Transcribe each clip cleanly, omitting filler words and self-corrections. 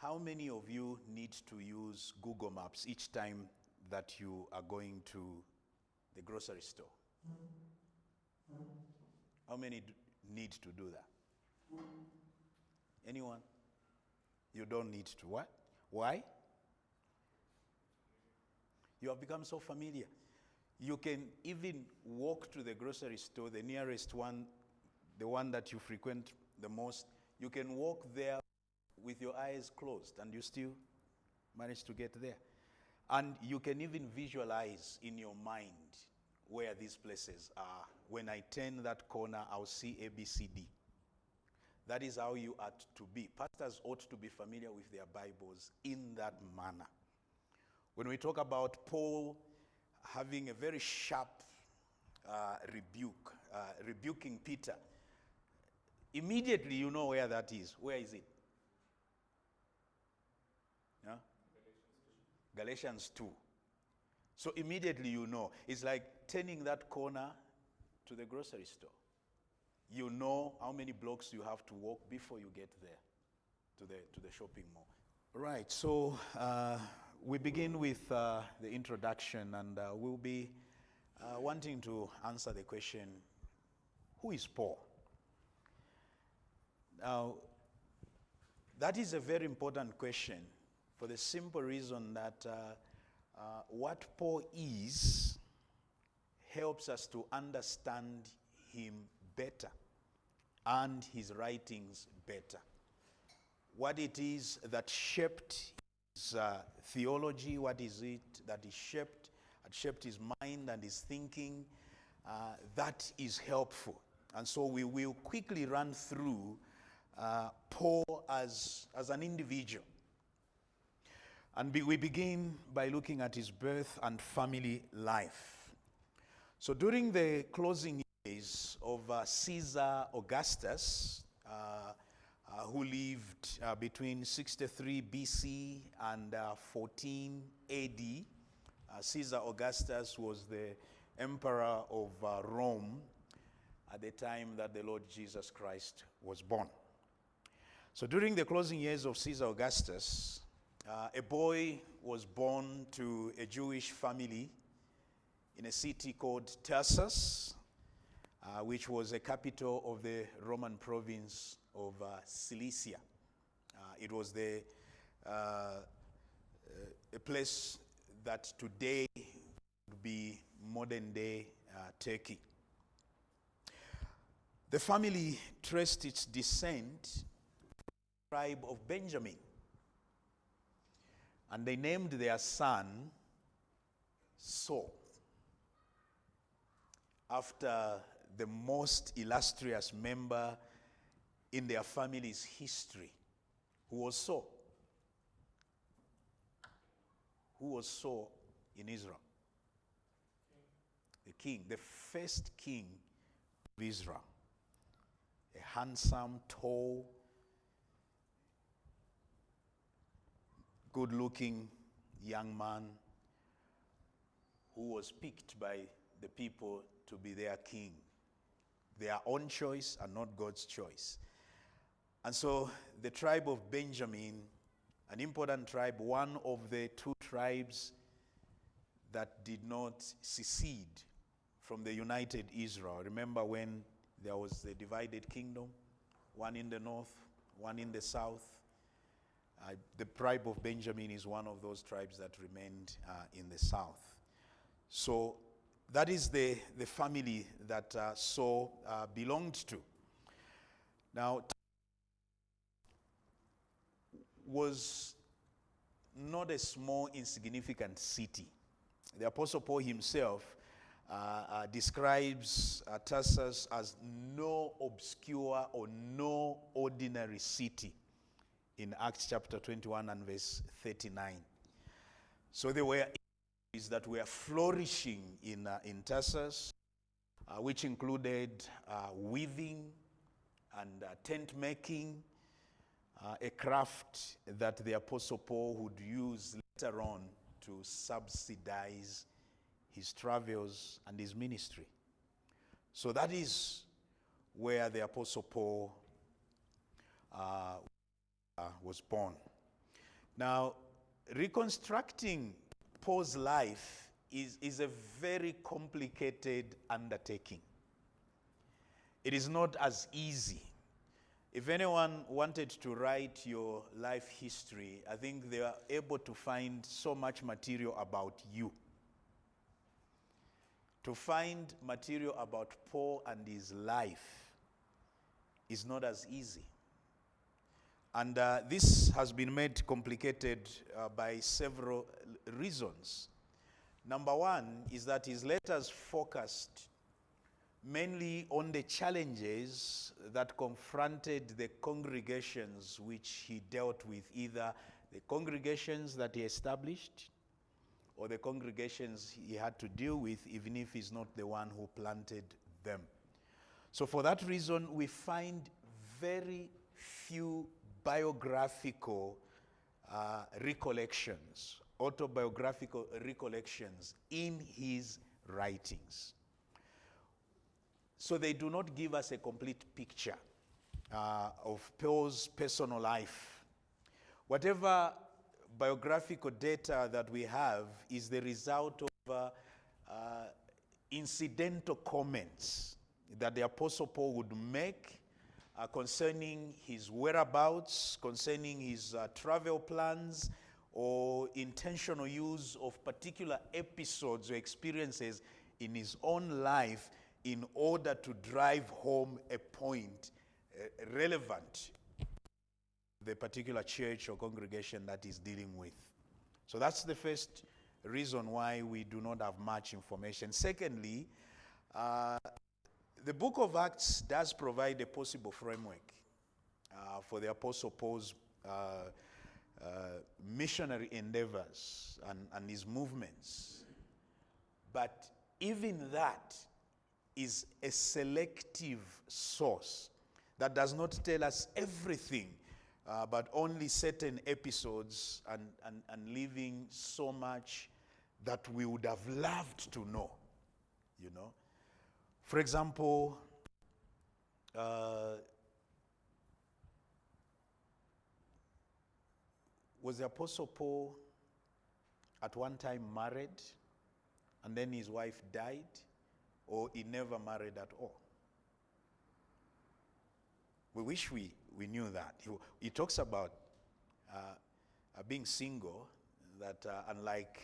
How many of you need to use Google Maps each time that you are going to the grocery store? How many need to do that? Anyone? You don't need to. What? Why? You have become so familiar. You can even walk to the grocery store, the nearest one, the one that you frequent the most. You can walk there with your eyes closed and you still manage to get there. And you can even visualize in your mind where these places are. When I turn that corner, I'll see ABCD. That is how you ought to be. Pastors ought to be familiar with their Bibles in that manner. When we talk about Paul having a very sharp rebuke, rebuking Peter, immediately you know where that is. Where is it? Yeah? Galatians 2. So immediately you know. It's like turning that corner to the grocery store. You know how many blocks you have to walk before you get there to the shopping mall. Right, so we begin with the introduction, and we'll be wanting to answer the question, who is Paul? Now, that is a very important question for the simple reason that what Paul is helps us to understand him better and his writings better. What it is that shaped his theology, what is it that he shaped his mind and his thinking, that is helpful. And so we will quickly run through Paul as an individual. And we begin by looking at his birth and family life. So during the closing years of Caesar Augustus, who lived between 63 BC and 14 AD, Caesar Augustus was the emperor of Rome at the time that the Lord Jesus Christ was born. So during the closing years of Caesar Augustus, a boy was born to a Jewish family in a city called Tarsus, which was a capital of the Roman province of Cilicia. It was a place that today would be modern-day Turkey. The family traced its descent to the tribe of Benjamin, and they named their son Saul, after the most illustrious member in their family's history, who was Saul. Who was Saul in Israel? The king, the first king of Israel. A handsome, tall, good-looking young man who was picked by the people to be their king. Their own choice and not God's choice. And so the tribe of Benjamin, an important tribe, one of the two tribes that did not secede from the united Israel. Remember when there was the divided kingdom, one in the north, one in the south. The tribe of Benjamin is one of those tribes that remained in the south. So that is the family that Saul belonged to. Now, was not a small, insignificant city. The Apostle Paul himself describes Tarsus as no obscure or no ordinary city in Acts chapter 21 and verse 39. So there were industries that were flourishing in Tarsus, which included weaving and tent making, a craft that the Apostle Paul would use later on to subsidize his travels and his ministry. So that is where the Apostle Paul was born. Now, reconstructing Paul's life is a very complicated undertaking. It is not as easy. If anyone wanted to write your life history, I think they are able to find so much material about you. To find material about Paul and his life is not as easy. And this has been made complicated by several reasons. Number one is that his letters focused mainly on the challenges that confronted the congregations which he dealt with, either the congregations that he established or the congregations he had to deal with, even if he's not the one who planted them. So for that reason, we find very few biographical recollections, autobiographical recollections in his writings. So they do not give us a complete picture of Paul's personal life. Whatever biographical data that we have is the result of incidental comments that the Apostle Paul would make concerning his whereabouts, concerning his travel plans, or intentional use of particular episodes or experiences in his own life in order to drive home a point relevant to the particular church or congregation that he's dealing with. So that's the first reason why we do not have much information. Secondly, the book of Acts does provide a possible framework for the Apostle Paul's missionary endeavors and his movements. But even that is a selective source that does not tell us everything, but only certain episodes and leaving so much that we would have loved to know, you know. For example, was the Apostle Paul at one time married and then his wife died, or he never married at all? We wish we knew that. He talks about being single, that unlike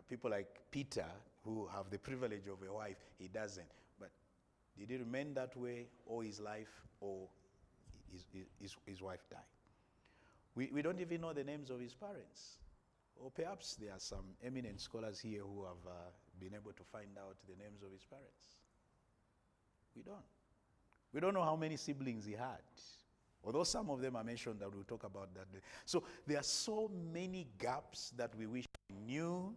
people like Peter, who have the privilege of a wife, he doesn't. But did he remain that way all his life, or his wife died? We don't even know the names of his parents. Or perhaps there are some eminent scholars here who have been able to find out the names of his parents. We don't. We don't know how many siblings he had. Although some of them are mentioned, that we'll talk about that. So there are so many gaps that we wish we knew,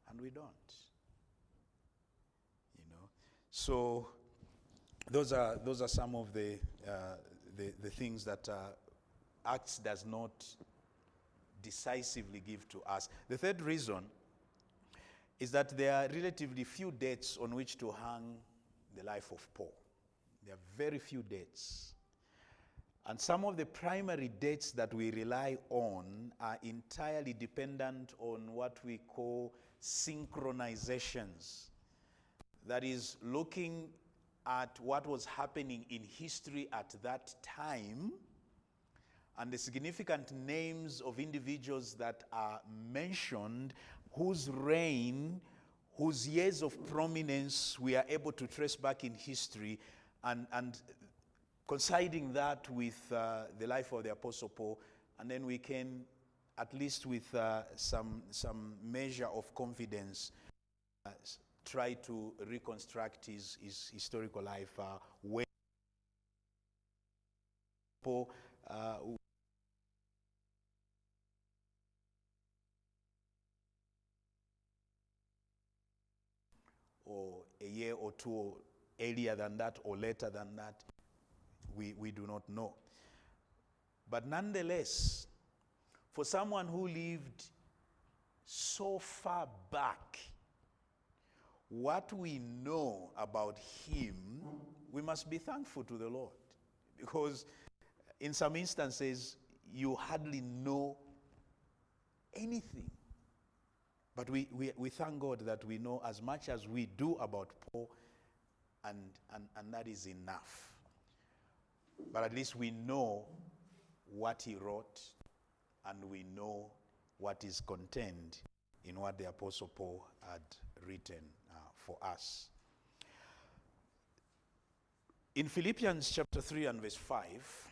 and we don't. You know. So those are some of the things that Acts does not decisively give to us. The third reason is that there are relatively few dates on which to hang the life of Paul. There are very few dates. And some of the primary dates that we rely on are entirely dependent on what we call synchronizations. That is, looking at what was happening in history at that time and the significant names of individuals that are mentioned, whose reign, whose years of prominence we are able to trace back in history, and coinciding that with the life of the Apostle Paul, and then we can, at least with some measure of confidence, try to reconstruct his historical life. When Paul or a year or two earlier than that or later than that, we do not know. But nonetheless, for someone who lived so far back, what we know about him, we must be thankful to the Lord. Because in some instances, you hardly know anything. But we thank God that we know as much as we do about Paul, and that is enough. But at least we know what he wrote, and we know what is contained in what the Apostle Paul had written for us. In Philippians chapter 3 and verse 5,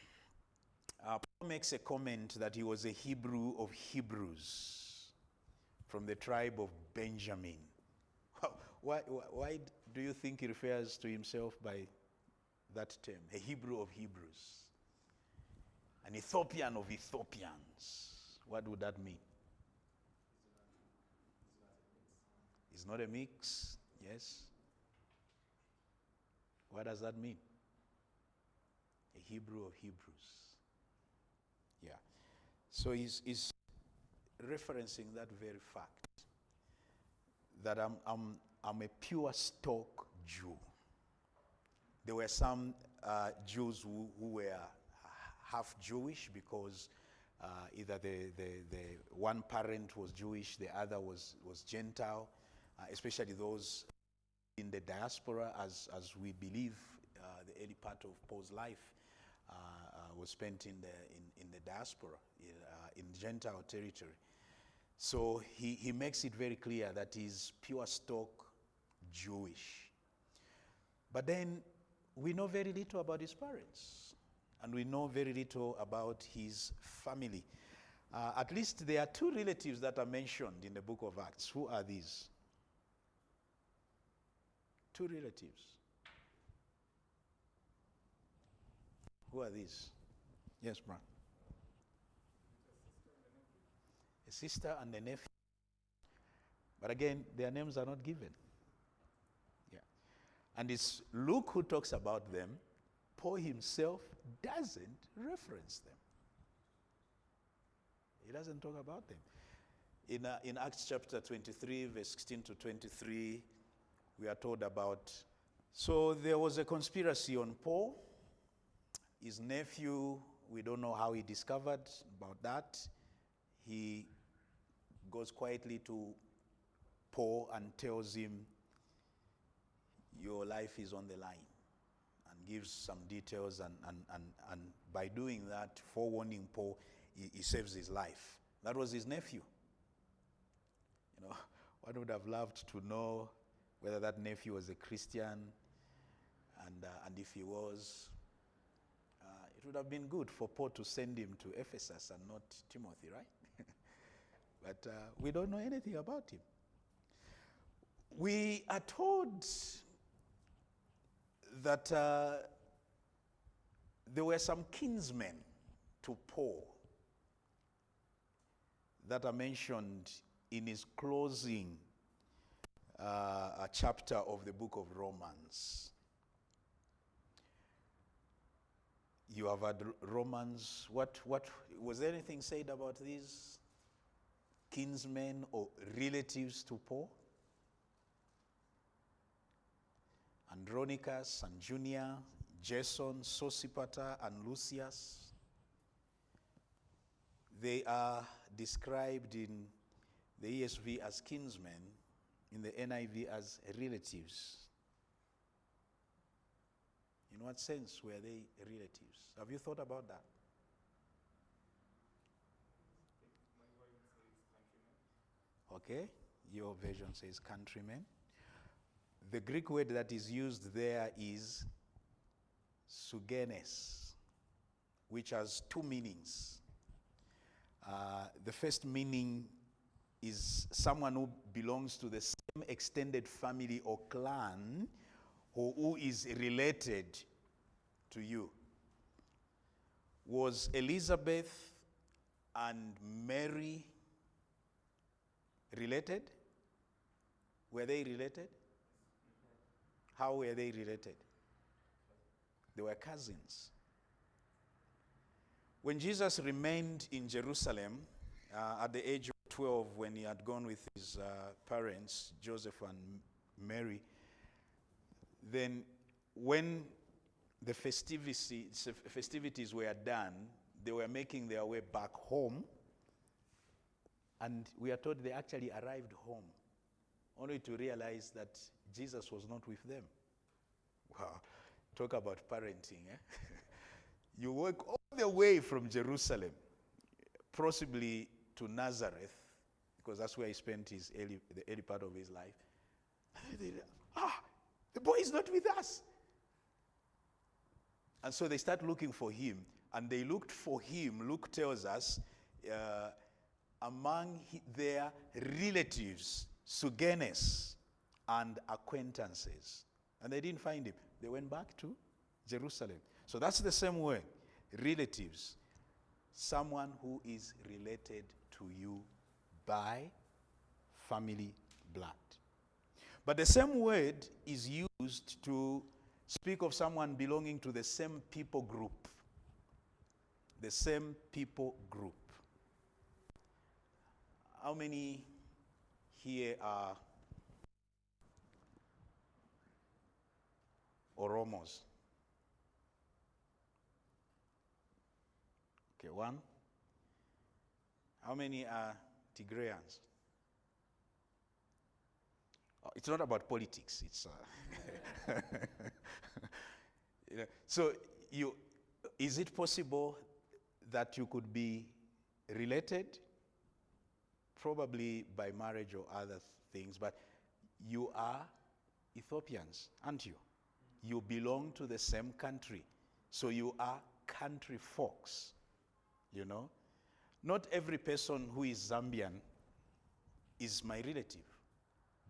Paul makes a comment that he was a Hebrew of Hebrews, from the tribe of Benjamin. Why do you think he refers to himself by that term? A Hebrew of Hebrews. An Ethiopian of Ethiopians. What would that mean? It's not a mix. Yes. What does that mean? A Hebrew of Hebrews. Yeah. So he's referencing that very fact, that I'm a pure stock Jew. There were some Jews who were half Jewish because either the one parent was Jewish, the other was Gentile, especially those in the diaspora, as we believe the early part of Paul's life was spent in the diaspora, in Gentile territory. So he makes it very clear that he's pure stock Jewish. But then we know very little about his parents, and we know very little about his family. At least there are two relatives that are mentioned in the book of Acts. Who are these? Two relatives. Who are these? Yes, Brian. A sister and a nephew. But again, their names are not given. Yeah. And it's Luke who talks about them. Paul himself doesn't reference them. He doesn't talk about them. In Acts chapter 23, verse 16 to 23, we are told about, so there was a conspiracy on Paul. His nephew, we don't know how he discovered about that. He goes quietly to Paul and tells him, your life is on the line, and gives some details, and by doing that, forewarning Paul, he saves his life. That was his nephew. You know, one would have loved to know whether that nephew was a Christian, and if he was, it would have been good for Paul to send him to Ephesus and not Timothy, right? But we don't know anything about him. We are told that there were some kinsmen to Paul that are mentioned in his closing chapter of the book of Romans. You have had Romans. What was there anything said about these kinsmen or relatives to Paul? Andronicus and Junia, Jason, Sosipater, and Lucius. They are described in the ESV as kinsmen, in the NIV as relatives. In what sense were they relatives? Have you thought about that? Okay, your version says countrymen. The Greek word that is used there is sugenes, which has two meanings. The first meaning is someone who belongs to the same extended family or clan, or who is related to you. Was Elizabeth and Mary related? Were they related? How were they related? They were cousins. When Jesus remained in Jerusalem at the age of 12, when he had gone with his parents, Joseph and Mary, then when the festivities were done, they were making their way back home, and we are told they actually arrived home, only to realize that Jesus was not with them. Wow, talk about parenting, eh? You walk all the way from Jerusalem, possibly to Nazareth, because that's where he spent the early part of his life. The boy is not with us. And so they start looking for him, and they looked for him, Luke tells us, among their relatives, Sugenes, and acquaintances. And they didn't find him. They went back to Jerusalem. So that's the same word, relatives. Someone who is related to you by family blood. But the same word is used to speak of someone belonging to the same people group. The same people group. How many here are Oromos? Okay, one. How many are Tigrayans? Oh, it's not about politics. It's so is it possible that you could be related? Probably by marriage or other things, but you are Ethiopians, aren't you? You belong to the same country, so you are country folks, you know? Not every person who is Zambian is my relative,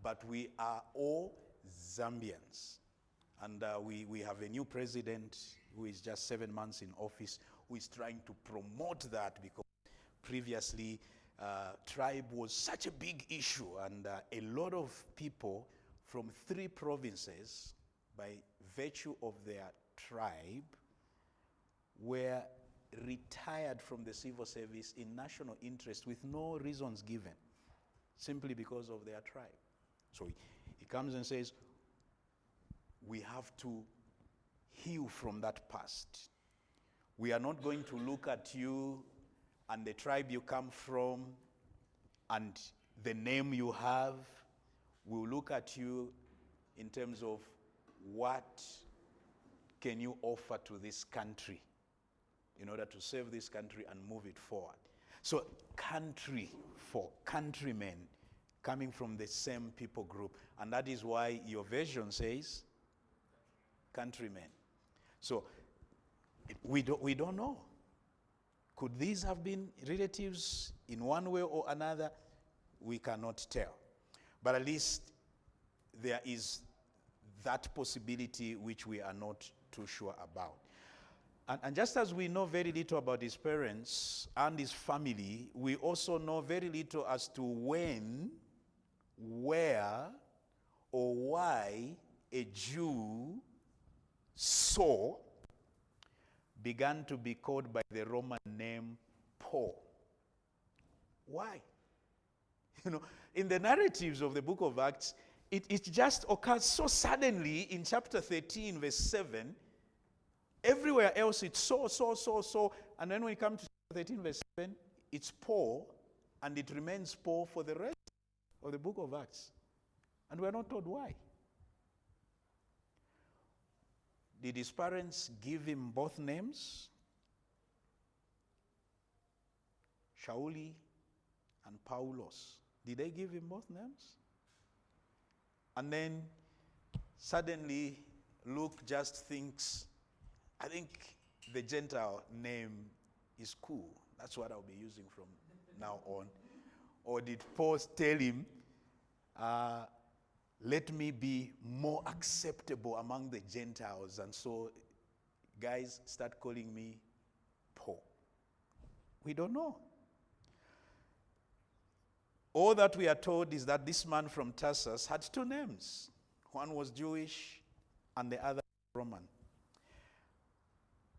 but we are all Zambians. And we have a new president who is just 7 months in office, who is trying to promote that, because previously tribe was such a big issue, and a lot of people from 3 provinces, by virtue of their tribe, were retired from the civil service in national interest with no reasons given, simply because of their tribe. So he comes and says, we have to heal from that past. We are not going to look at you and the tribe you come from and the name you have. We'll look at you in terms of what can you offer to this country in order to save this country and move it forward. So country for countrymen coming from the same people group. And that is why your version says countrymen. So we don't know. Could these have been relatives in one way or another? We cannot tell. But at least there is that possibility which we are not too sure about. And just as we know very little about his parents and his family, we also know very little as to when, where, or why a Jew, Saul, began to be called by the Roman name Paul. Why? You know, in the narratives of the book of Acts, it just occurs so suddenly in chapter 13, verse 7. Everywhere else it's Saul. And then when we come to chapter 13, verse 7, it's Paul, and it remains Paul for the rest of the book of Acts. And we're not told why. Did his parents give him both names? Shauli and Paulos. Did they give him both names? And then suddenly Luke just thinks, I think the Gentile name is cool. That's what I'll be using from now on. Or did Paul tell him, let me be more acceptable among the Gentiles, and so guys start calling me Paul? We don't know. All that we are told is that this man from Tarsus had 2 names. One was Jewish and the other Roman.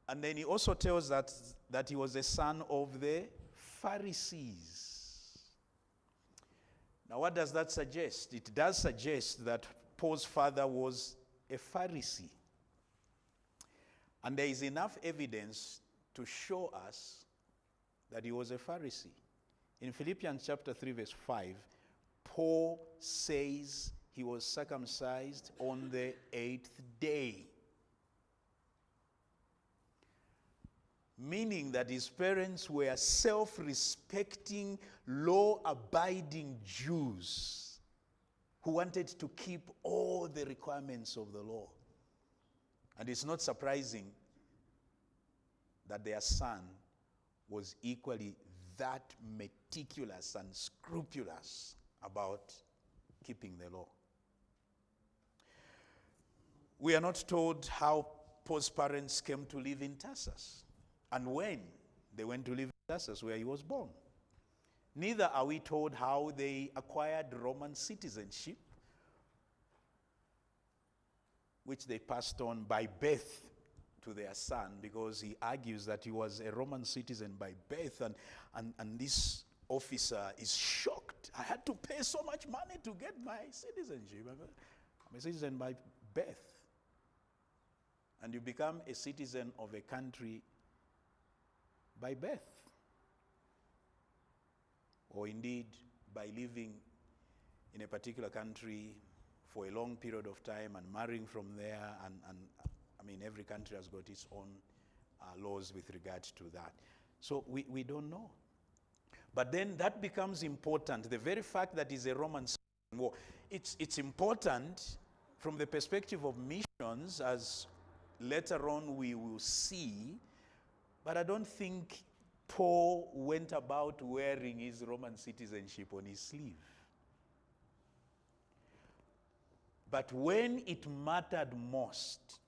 And then he also tells that he was a son of the Pharisees. Now, what does that suggest? It does suggest that Paul's father was a Pharisee. And there is enough evidence to show us that he was a Pharisee. In Philippians chapter 3 verse 5, Paul says he was circumcised on the 8th day. Meaning that his parents were self-respecting, law-abiding Jews who wanted to keep all the requirements of the law. And it's not surprising that their son was equally that meticulous and scrupulous about keeping the law. We are not told how Paul's parents came to live in Tarsus and when they went to live in Tarsus, where he was born. Neither are we told how they acquired Roman citizenship, which they passed on by birth to their son, because he argues that he was a Roman citizen by birth, and this officer is shocked. I had to pay so much money to get my citizenship. I'm a citizen by birth. And you become a citizen of a country by birth, or indeed by living in a particular country for a long period of time and marrying from there, and I mean, every country has got its own laws with regard to that. So we don't know. But then that becomes important. The very fact that he's a Roman citizen, well, it's important from the perspective of missions, as later on we will see, but I don't think Paul went about wearing his Roman citizenship on his sleeve. But when it mattered most,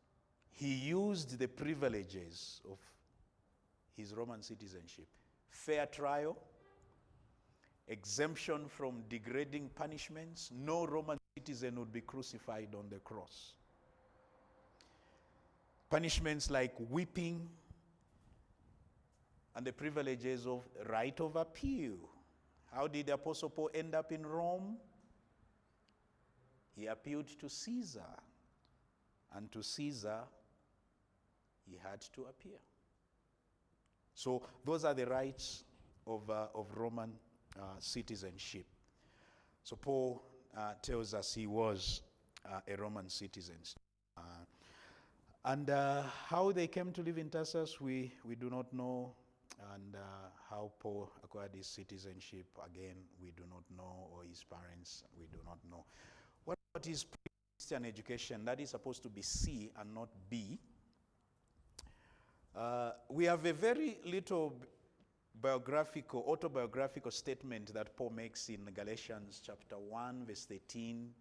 he used the privileges of his Roman citizenship. Fair trial, exemption from degrading punishments. No Roman citizen would be crucified on the cross. Punishments like whipping, and the privileges of right of appeal. How did the Apostle Paul end up in Rome? He appealed to Caesar, and to Caesar he had to appear. So those are the rights of Roman citizenship. So Paul tells us he was a Roman citizen. And how they came to live in Tarsus, we do not know. And how Paul acquired his citizenship, again, we do not know, or his parents, we do not know. What about his pre-Christian education? That is supposed to be C and not B. We have a very little autobiographical statement that Paul makes in Galatians chapter 1, verse 13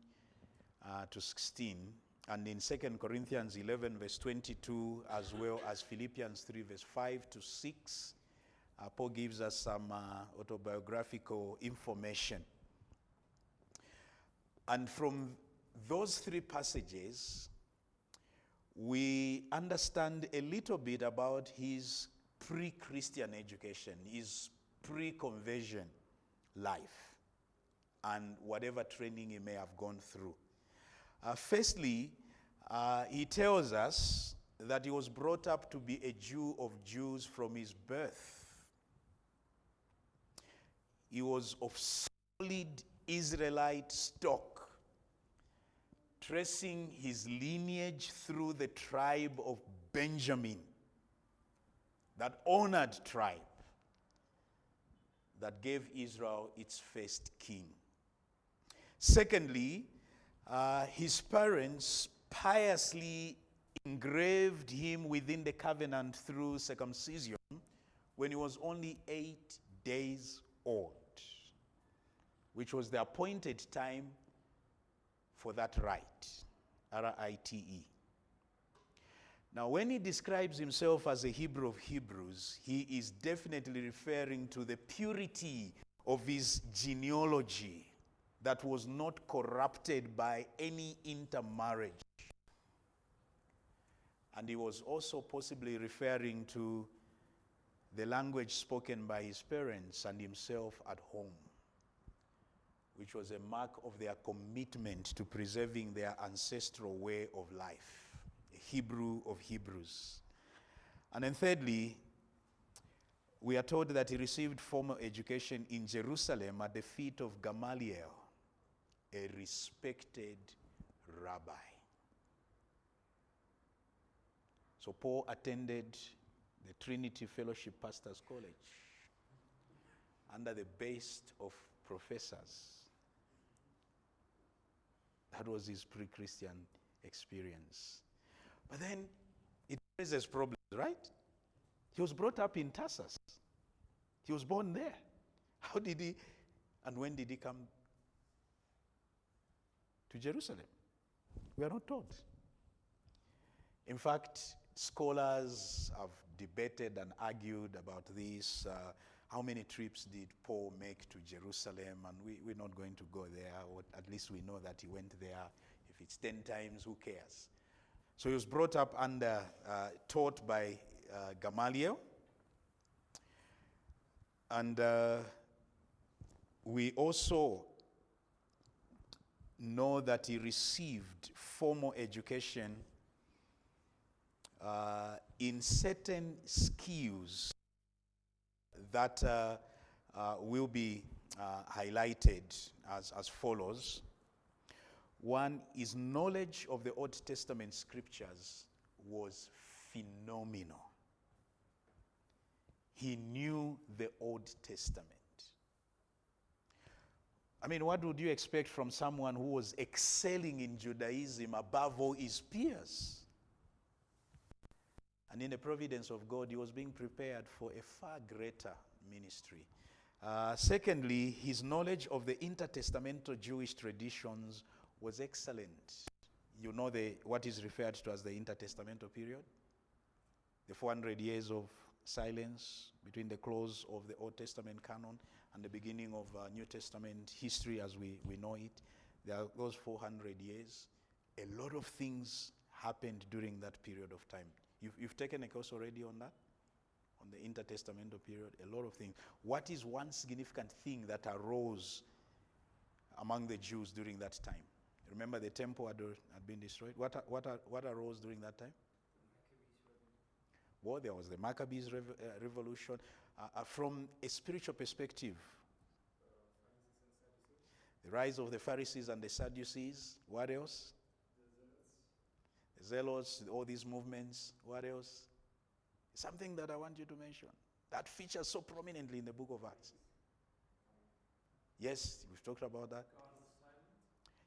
to 16, and in 2 Corinthians 11, verse 22, as well as Philippians 3, verse 5 to 6. Paul gives us some autobiographical information. And from those three passages, we understand a little bit about his pre-Christian education, his pre-conversion life, and whatever training he may have gone through. Firstly, he tells us that he was brought up to be a Jew of Jews from his birth. He was of solid Israelite stock, tracing his lineage through the tribe of Benjamin, that honored tribe that gave Israel its first king. Secondly, his parents piously engraved him within the covenant through circumcision when he was only 8 days old, which was the appointed time for that rite, R-I-T-E. Now, when he describes himself as a Hebrew of Hebrews, he is definitely referring to the purity of his genealogy that was not corrupted by any intermarriage. And he was also possibly referring to the language spoken by his parents and himself at home, which was a mark of their commitment to preserving their ancestral way of life, a Hebrew of Hebrews. And then thirdly, we are told that he received formal education in Jerusalem at the feet of Gamaliel, a respected rabbi. So Paul attended the Trinity Fellowship Pastors College under the best of professors. That was his pre-Christian experience. But then it raises problems, right? He was brought up in Tarsus. He was born there. How did he, and when did he come to Jerusalem? We are not told. In fact, scholars have debated and argued about this. How many trips did Paul make to Jerusalem? And we're not going to go there, or at least we know that he went there. If it's 10 times, who cares? So he was brought up under, taught by Gamaliel. And we also know that he received formal education in certain skills that will be highlighted as follows. One is knowledge of the Old Testament scriptures was phenomenal. He knew the Old Testament. I mean, what would you expect from someone who was excelling in Judaism above all his peers? And in the providence of God, he was being prepared for a far greater ministry. Secondly, his knowledge of the intertestamental Jewish traditions was excellent. You know what is referred to as the intertestamental period? The 400 years of silence between the close of the Old Testament canon and the beginning of New Testament history as we know it. There are those 400 years. A lot of things happened during that period of time. You've taken a course already on that? On the intertestamental period? A lot of things. What is one significant thing that arose among the Jews during that time? Remember the temple had been destroyed? What arose during that time? Well, there was the Maccabees revolution. From a spiritual perspective, the rise of the Pharisees and the Sadducees. What else? The Zealots, all these movements. What else? Something that I want you to mention that features so prominently in the book of Acts. Yes, we've talked about that.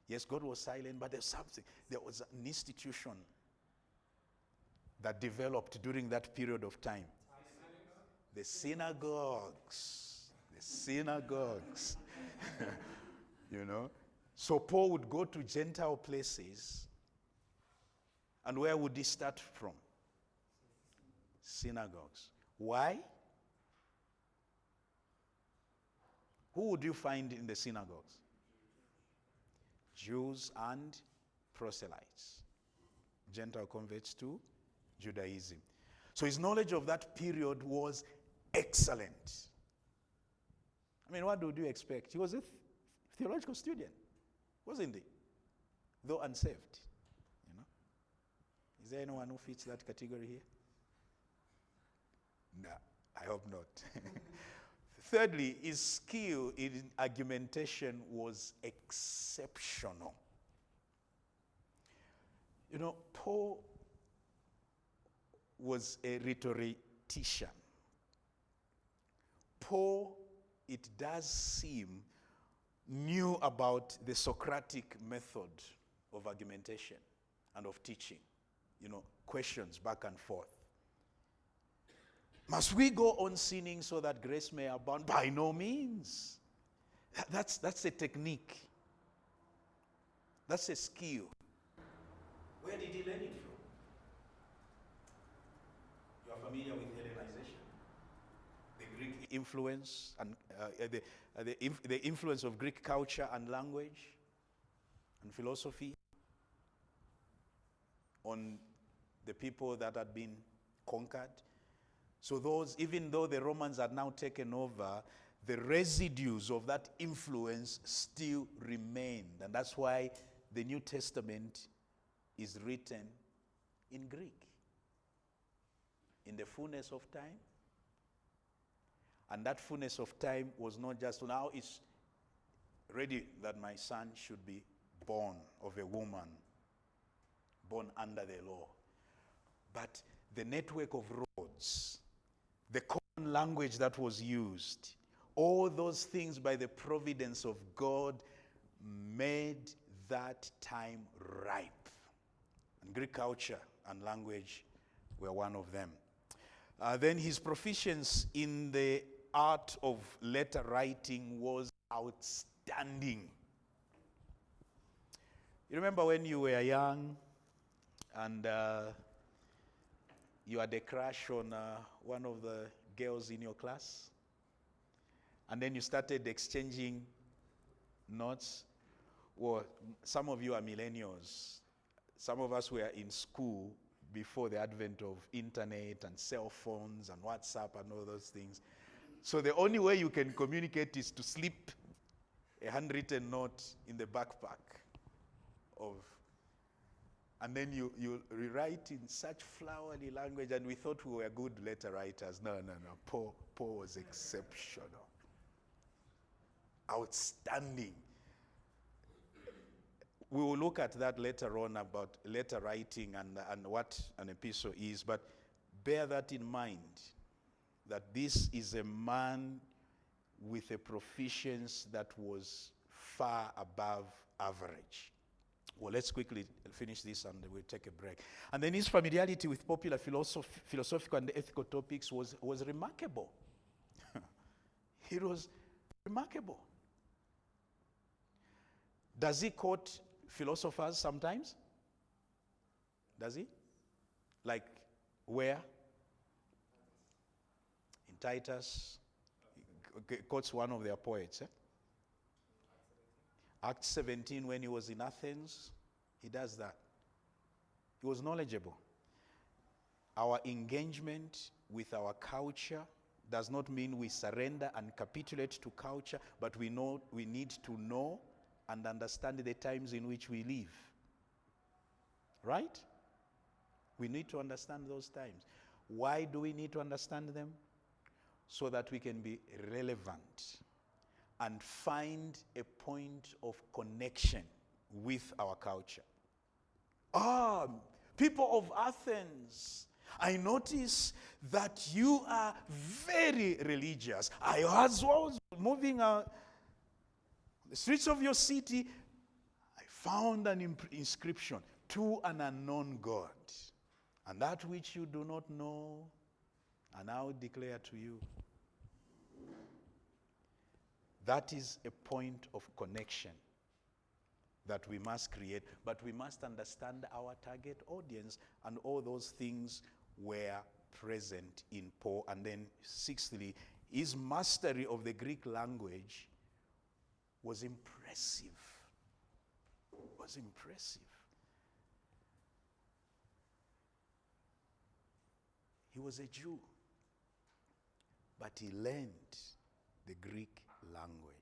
Yes, God was silent, but there's something. There was an institution that developed during that period of time. The synagogues. The synagogues. You know? So Paul would go to Gentile places, and where would he start from? Synagogues. Why? Who would you find in the synagogues? Jews and proselytes. Gentile converts to Judaism. So his knowledge of that period was excellent. I mean, what would you expect? He was a theological student, wasn't he? Though unsaved. You know? Is there anyone who fits that category here? No, I hope not. Thirdly, his skill in argumentation was exceptional. You know, Paul was a rhetorician. Paul, it does seem, knew about the Socratic method of argumentation and of teaching. You know, questions back and forth. Must we go on sinning so that grace may abound? By no means. That's a technique. That's a skill. Where did he learn it from? You are familiar with Hellenization, the Greek influence and the influence of Greek culture and language and philosophy on the people that had been conquered. So those, even though the Romans had now taken over, the residues of that influence still remained. And that's why the New Testament is written in Greek. In the fullness of time, And that fullness of time was not just, now it's ready that my son should be born of a woman, born under the law. But the network of roads, the common language that was used, all those things by the providence of God made that time ripe. And Greek culture and language were one of them. Then his proficiency in the art of letter writing was outstanding. You remember when you were young and you had a crush on one of the girls in your class? And then you started exchanging notes? Well, some of you are millennials. Some of us were in school before the advent of internet and cell phones and WhatsApp and all those things. So the only way you can communicate is to slip a handwritten note in the backpack and then you rewrite in such flowery language, and we thought we were good letter writers. No. Paul was exceptional. Outstanding. We will look at that later on about letter writing and what an epistle is, but bear that in mind, that this is a man with a proficiency that was far above average. Well, let's quickly finish this and we'll take a break. And then his familiarity with popular philosophical and ethical topics was remarkable. It was remarkable. Does he quote philosophers sometimes? Does he? Like where? In Titus. He quotes one of their poets. Acts 17, when he was in Athens, he does that. He was knowledgeable. Our engagement with our culture does not mean we surrender and capitulate to culture, but we need to know and understand the times in which we live. Right? We need to understand those times. Why do we need to understand them? So that we can be relevant and find a point of connection with our culture. People of Athens, I notice that you are very religious. I was moving the streets of your city. I found an inscription, to an unknown God. And that which you do not know, I now declare to you. That is a point of connection that we must create, but we must understand our target audience, and all those things were present in Paul. And then sixthly, his mastery of the Greek language was impressive. Was impressive. He was a Jew, but he learned the Greek language.